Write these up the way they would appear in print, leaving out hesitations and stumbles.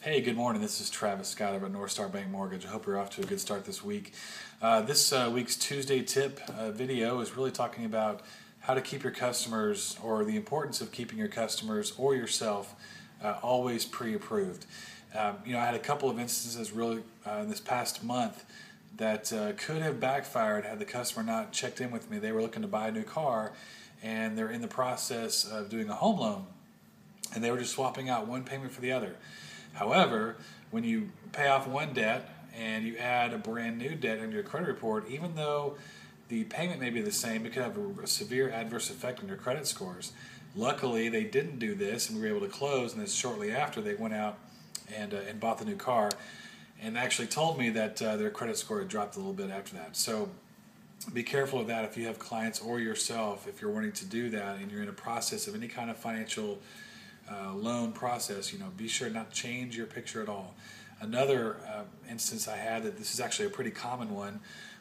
Hey, good morning. This is Travis Scott over at North Star Bank Mortgage. I hope you're off to a good start this week. This week's Tuesday tip video is really talking about how to keep your customers, or the importance of keeping your customers or yourself always pre-approved. I had a couple of instances really in this past month that could have backfired had the customer not checked in with me. They were looking to buy a new car, and they're in the process of doing a home loan, and they were just swapping out one payment for the other. However, when you pay off one debt and you add a brand new debt into your credit report, even though the payment may be the same, it could have a severe adverse effect on your credit scores. Luckily, they didn't do this, and we were able to close, and then shortly after they went out and bought the new car, and actually told me that their credit score had dropped a little bit after that. So be careful of that if you have clients or yourself, if you're wanting to do that and you're in a process of any kind of financial loan process. Be sure not to change your picture at all. Another instance I had, that this is actually a pretty common one,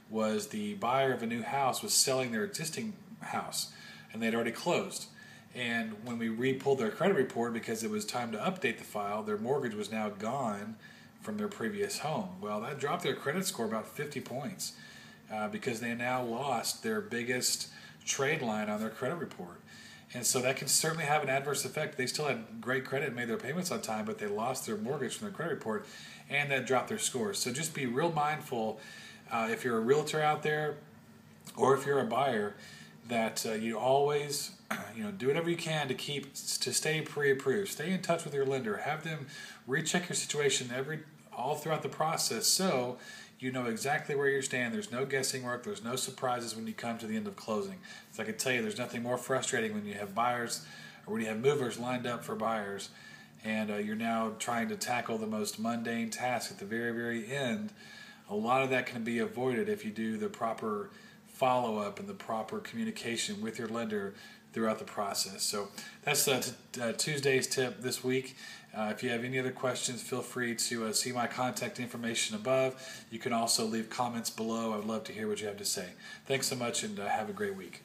was the buyer of a new house was selling their existing house, and they'd already closed. And when we re-pulled their credit report, because it was time to update the file, their mortgage was now gone from their previous home. Well, that dropped their credit score about 50 points because they now lost their biggest trade line on their credit report. And so that can certainly have an adverse effect. They still had great credit and made their payments on time, but they lost their mortgage from their credit report, and that dropped their scores. So just be real mindful if you're a realtor out there, or if you're a buyer, that you always do whatever you can to stay pre-approved. Stay in touch with your lender. Have them recheck your situation all throughout the process, so you know exactly where you stand. There's no guessing work. There's no surprises when you come to the end of closing. So I can tell you, there's nothing more frustrating when you have buyers, or when you have movers lined up for buyers, and you're now trying to tackle the most mundane task at the very, very end. A lot of that can be avoided if you do the proper follow-up and the proper communication with your lender throughout the process. So that's Tuesday's tip this week. If you have any other questions, feel free to see my contact information above. You can also leave comments below. I would love to hear what you have to say. Thanks so much, and have a great week.